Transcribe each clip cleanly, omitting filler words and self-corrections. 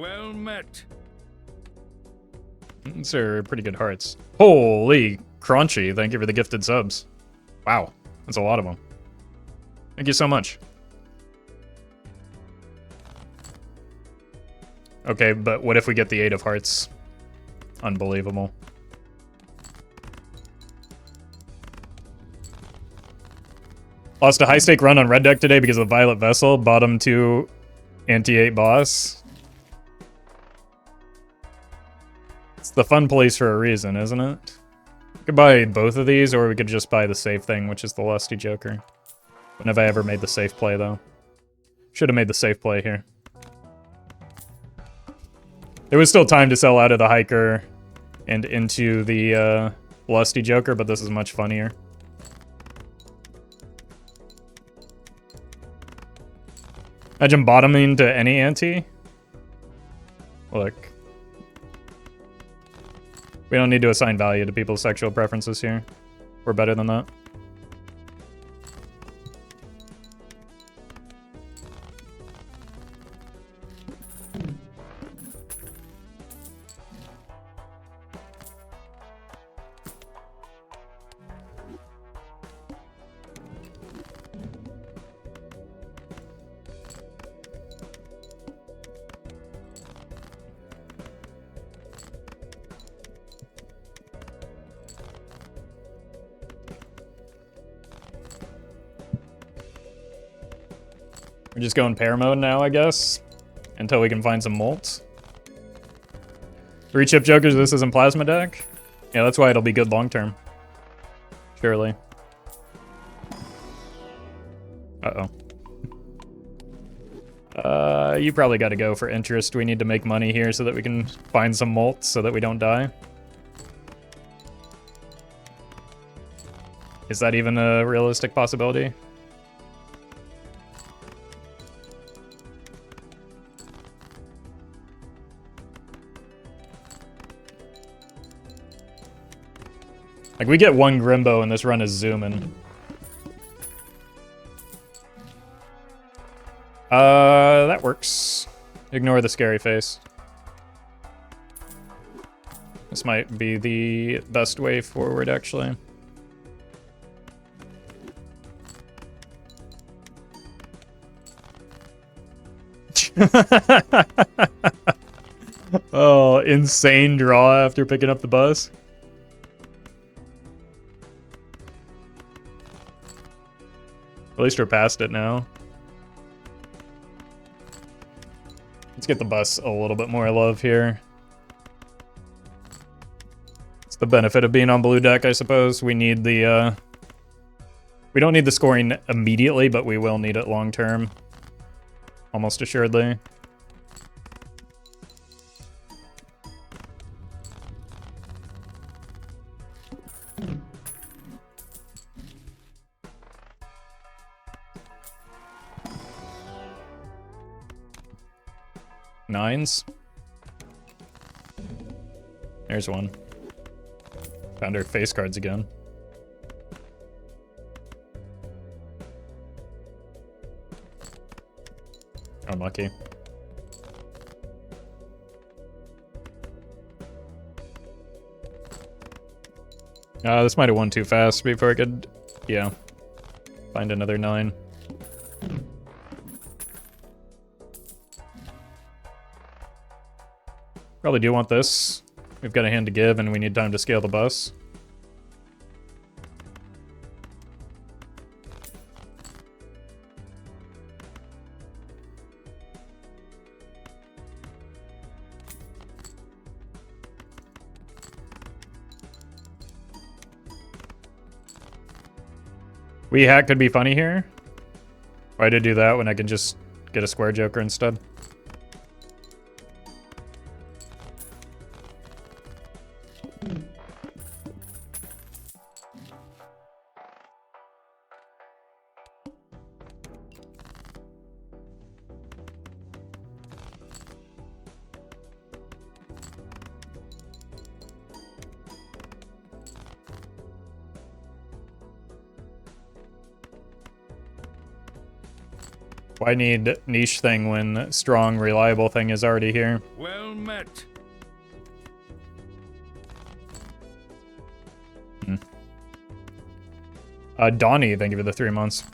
Well met. These are pretty good hearts. Holy crunchy, thank you for the gifted subs. Wow, that's a lot of them. Thank you so much. Okay, but what if we get the 8 of hearts? Unbelievable. Lost a high-stake run on red deck today because of the Violet Vessel. Bottom 2 anti-8 boss. It's the fun place for a reason, isn't it? We could buy both of these, or we could just buy the safe thing, which is the Lusty Joker. When have I ever made the safe play, though? Should have made the safe play here. There was still time to sell out of the Hiker and into the Lusty Joker, but this is much funnier. Imagine bottoming to any ante. Look. We don't need to assign value to people's sexual preferences here. We're better than that. We're just going pair mode now, I guess, until we can find some molts. 3 chip jokers, this isn't plasma deck? Yeah, that's why it'll be good long term. Surely. Uh-oh. You probably gotta go for interest. We need to make money here so that we can find some molts so that we don't die. Is that even a realistic possibility? Like, we get 1 Grimbo and this run is zooming. That works. Ignore the scary face. This might be the best way forward, actually. Oh, insane draw after picking up the bus. At least we're past it now. Let's get the bus a little bit more love here. It's the benefit of being on blue deck, I suppose. We need the, we don't need the scoring immediately, but we will need it long term. Almost assuredly. Nines. There's one. Found our face cards again. Unlucky. This might have won too fast before I could, yeah, find another 9. Probably do want this. We've got a hand to give and we need time to scale the bus. We hack could be funny here. Why did I do that when I can just get a square joker instead? Why need niche thing when strong, reliable thing is already here? Well met. Donnie, thank you for the 3 months.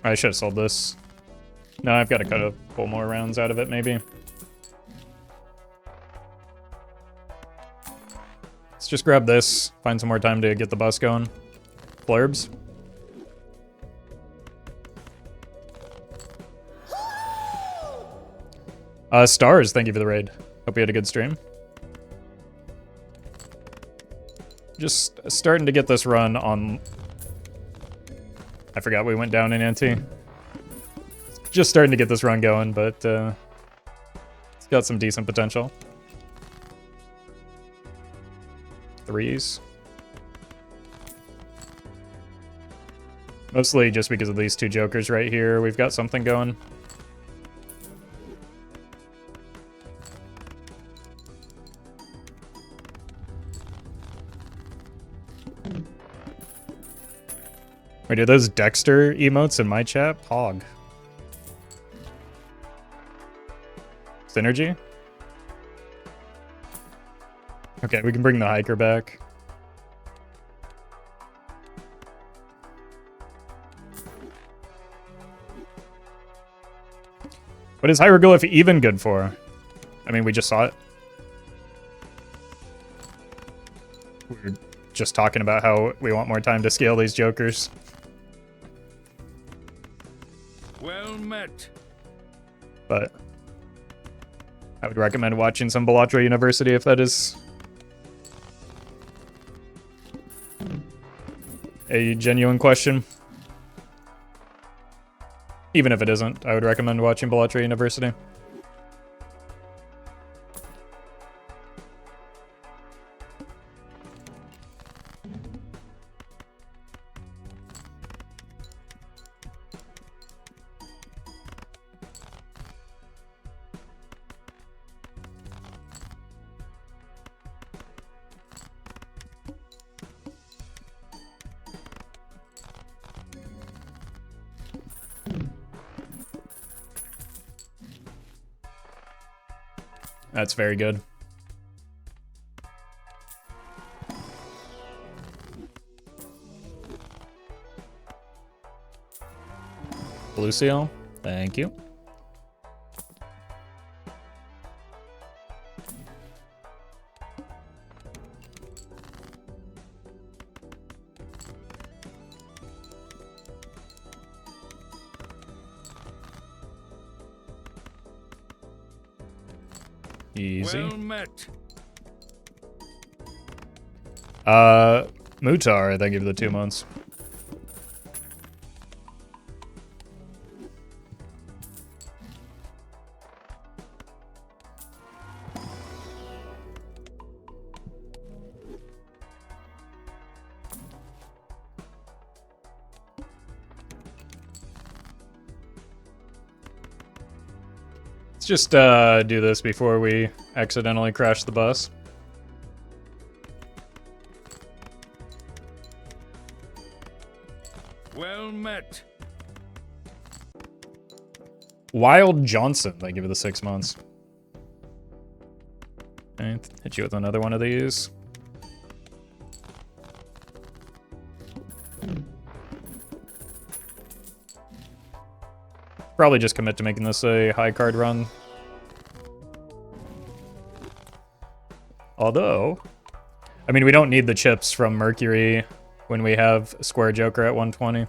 I should have sold this. No, I've got to cut a couple more rounds out of it, maybe. Let's just grab this, find some more time to get the bus going. Blurbs. Stars, thank you for the raid. Hope you had a good stream. Just starting to get this run on... I forgot we went down in ante. Just starting to get this run going, but it's got some decent potential. 3s. Mostly just because of these 2 jokers right here, we've got something going. Wait, are those Dexter emotes in my chat? Pog. Synergy? Okay, we can bring the hiker back. What is hieroglyph even good for? I mean, we just saw it. We were just talking about how we want more time to scale these jokers. Well met. But I would recommend watching some Balatro University if that is a genuine question. Even if it isn't, I would recommend watching Balatro University. That's very good. Blue seal, thank you. Easy. Well met. Mutar, thank you for the 2 months. Let's just do this before we accidentally crash the bus. Well met. Wild Johnson, thank you for the 6 months. Okay, hit you with another one of these. Probably just commit to making this a high card run. Although, I mean, we don't need the chips from Mercury when we have Square Joker at 120.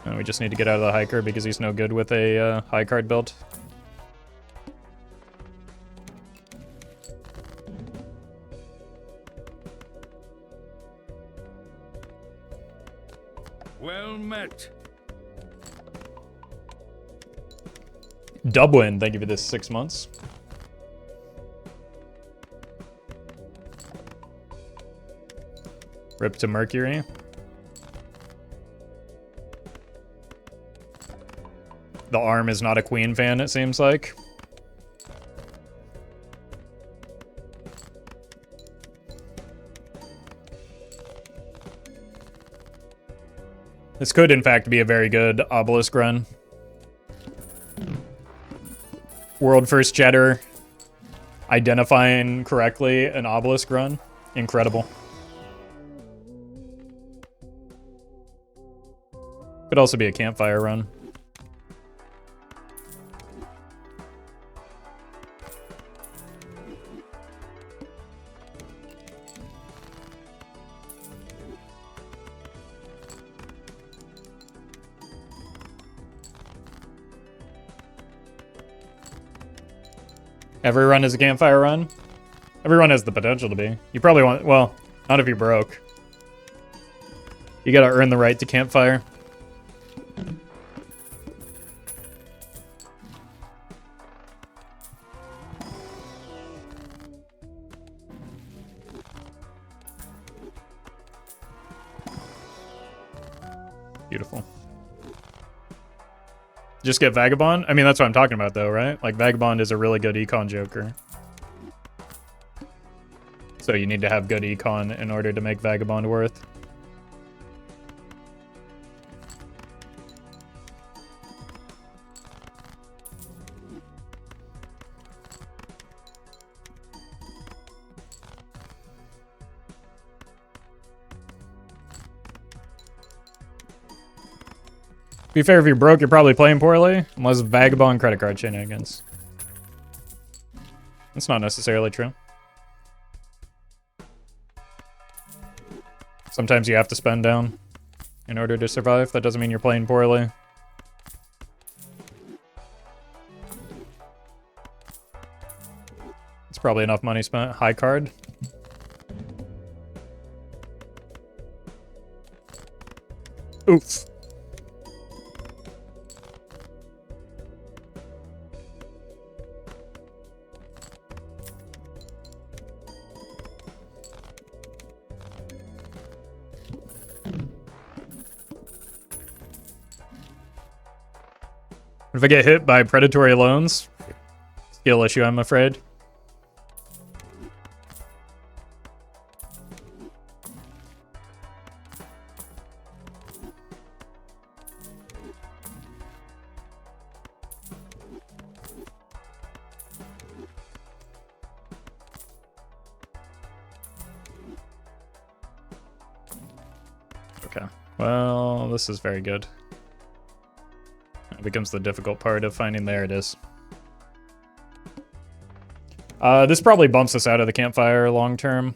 And we just need to get out of the hiker because he's no good with a high card build. Well met. Dublin, thank you for this 6 months. Rip to Mercury. The arm is not a Queen fan, it seems like. This could, in fact, be a very good obelisk run. World first chatter. Identifying correctly an obelisk run. Incredible. Could also be a campfire run. Every run is a campfire run? Every run has the potential to be. You probably want, well, not if you're broke. You gotta earn the right to campfire. Beautiful. Just get Vagabond? I mean, that's what I'm talking about, though, right? Like, Vagabond is a really good econ joker. So you need to have good econ in order to make Vagabond worth. To be fair, if you're broke, you're probably playing poorly. Unless Vagabond credit card shenanigans. That's not necessarily true. Sometimes you have to spend down in order to survive. That doesn't mean you're playing poorly. It's probably enough money spent. High card. Oof. If I get hit by predatory loans, skill issue, I'm afraid. Okay, well, this is very good. It becomes the difficult part of finding, there it is. This probably bumps us out of the campfire long term.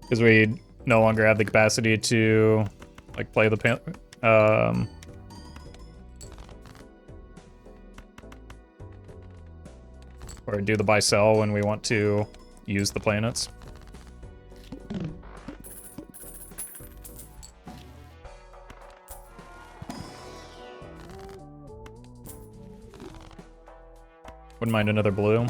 Because we no longer have the capacity to, like, play the or do the buy-sell when we want to use the planets. Wouldn't mind another blue.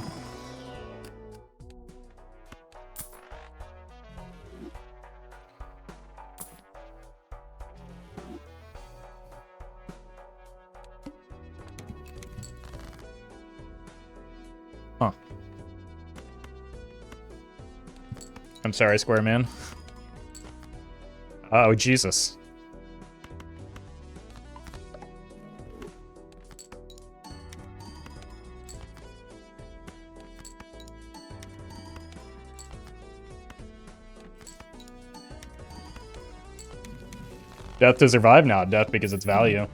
Huh. I'm sorry, Square Man. Oh, Jesus. Death to survive? No, death because it's value.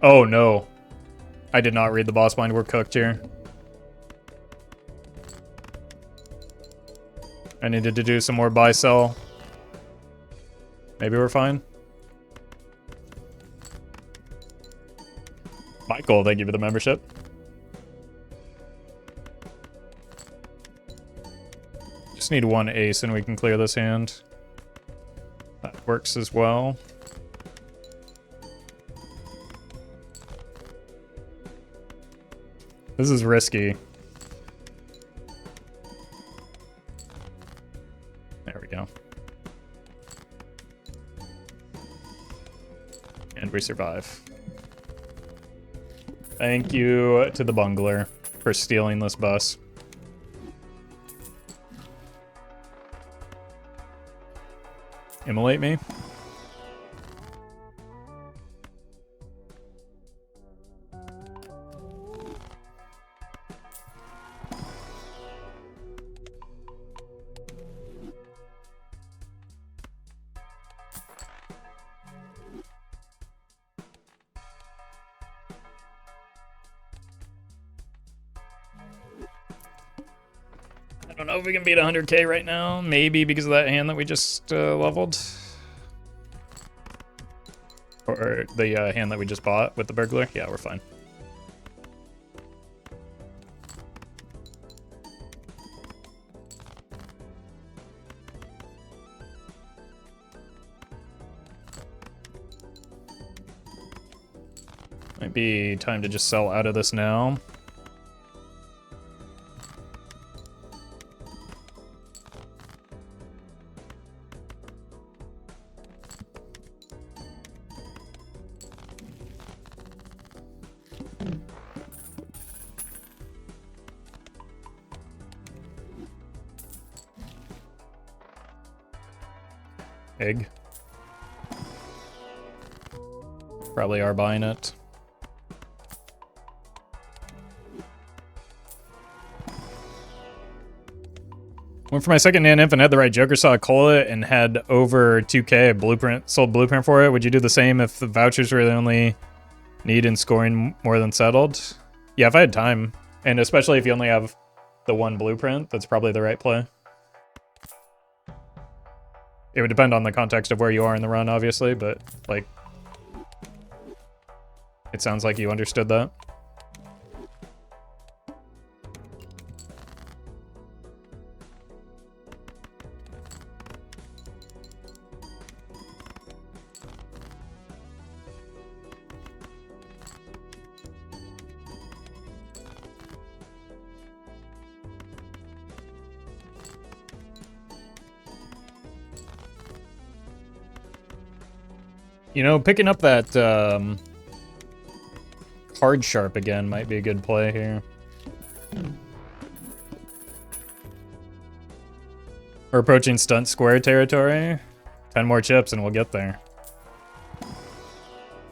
Oh no. I did not read the boss blind. We're cooked here. I needed to do some more buy-sell. Maybe we're fine. Michael, thank you for the membership. Just need one ace and we can clear this hand. That works as well. This is risky. There we go. And we survive. Thank you to the bungler for stealing this bus. Immolate me? I don't know if we can beat 100k right now. Maybe because of that hand that we just leveled. Or the hand that we just bought with the burglar. Yeah, we're fine. Might be time to just sell out of this now. Egg. Probably are buying it. Went for my second Nan Infinite, had the right Joker, saw a Cola, and had over 2k blueprint, sold blueprint for it. Would you do the same if the vouchers were the only need in scoring more than settled? Yeah, if I had time. And especially if you only have the one blueprint, that's probably the right play. It would depend on the context of where you are in the run, obviously, but, like, it sounds like you understood that. You know, picking up that card sharp again might be a good play here. We're approaching stunt square territory. 10 more chips and we'll get there.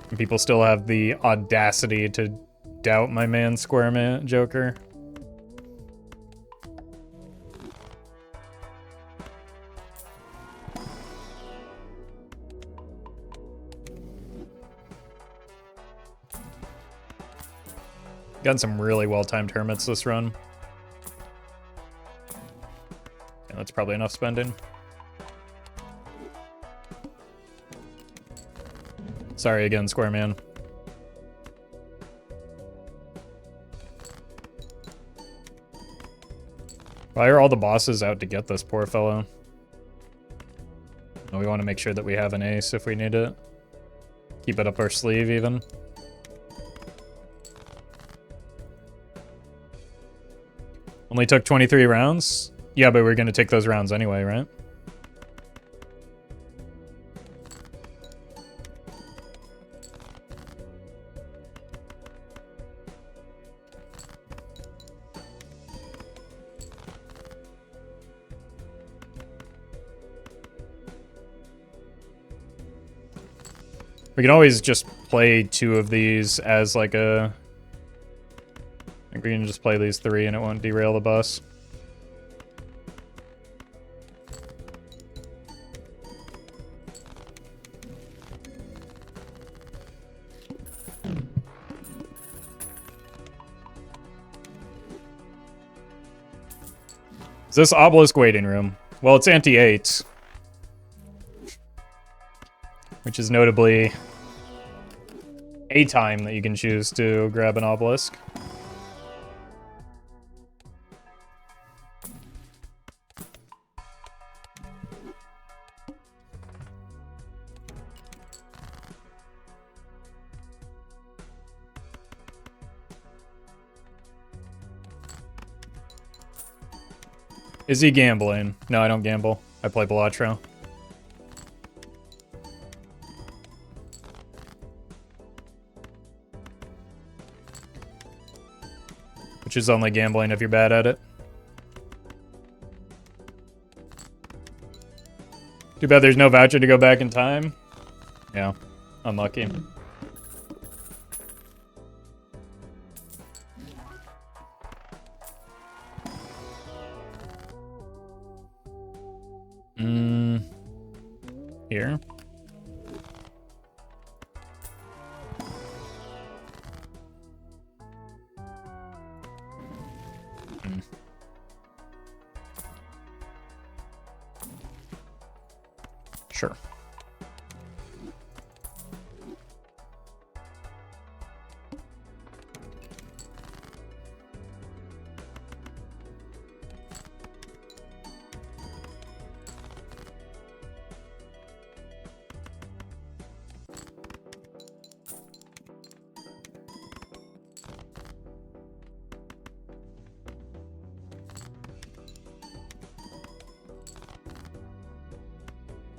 And people still have the audacity to doubt my man Square Man Joker. Got some really well-timed hermits this run. And that's probably enough spending. Sorry again, Square Man. Why are all the bosses out to get this poor fellow? We want to make sure that we have an ace if we need it. Keep it up our sleeve even. Only took 23 rounds? Yeah, but we're going to take those rounds anyway, right? We can always just play 2 of these as like a... I think we can just play these 3 and it won't derail the bus. Is this obelisk waiting room? Well, it's ante-8. Which is notably a time that you can choose to grab an obelisk. Is he gambling? No, I don't gamble. I play Balatro. Which is only gambling if you're bad at it. Too bad there's no voucher to go back in time. Yeah, unlucky. Here. Sure.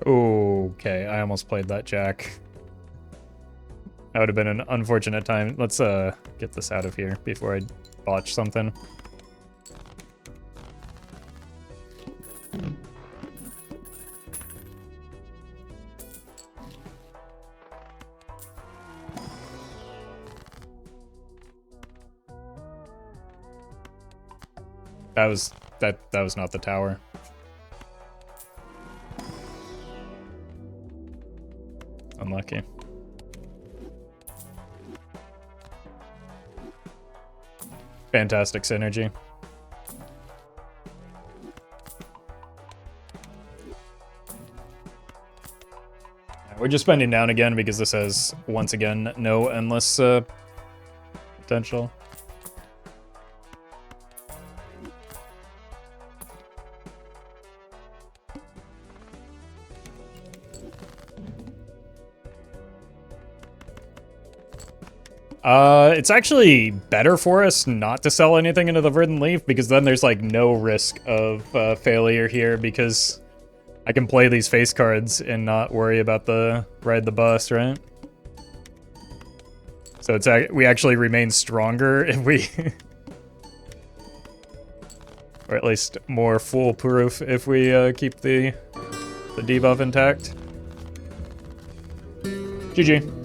Okay, I almost played that jack. That would have been an unfortunate time. Let's get this out of here before I botch something. That was not the tower. Unlucky. Fantastic synergy. We're just spending down again because this has, once again, no endless potential. It's actually better for us not to sell anything into the Verdant Leaf, because then there's like no risk of failure here, because I can play these face cards and not worry about the ride the bus, right? So it's we actually remain stronger if we, or at least more foolproof if we keep the debuff intact. GG.